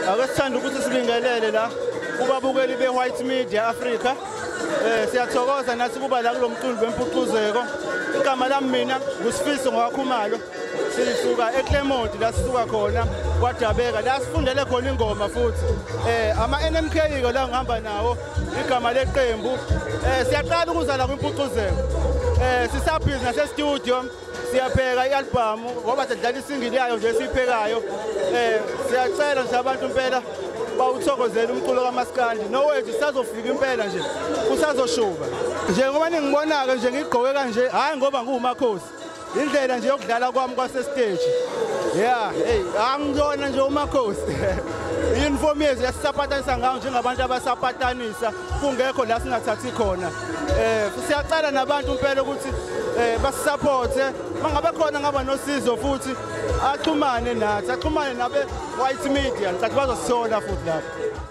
Ake sithanda ukuthi sibingelele la kubabukeli be-White Media Africa. Siyathokoza nathi kuba la kulomculo bempucuzeko. Igama lami mina nguSifiso Ngwakhumalo. Sisuka eClermont la sisuka khona kwaDabeka la sifundele khona ingoma futhi. Ama-NMK ke la ngihamba nawo igama leqembu. Siyaqala ukuza la kwimpucuzeko. Sisabhizi nase-studio. Siyapheka i-album ngoba sidlala isingili yayo nje siyiphekayo. Siyacela nje abantu impela bawuthokozela umculo kaMaskandi nowethu sisazofika impela nje usazoshuba njengoba ningibonaka nje ngigqoke kanje hayi ngoba ngumakhosi indlela nje yokudlala kwami kwase stage angiyona nje umakhosi uniform yethu yasisapatanisa ngayo njengabantu abasapatanisa kungekho la singathathi khona siyacela nabantu impela ukuthi basisupporte mangabe khona ngaba nosizo futhi axhumane nathi axhumane nabe White Media ngicathi bazosithola futhi lapho.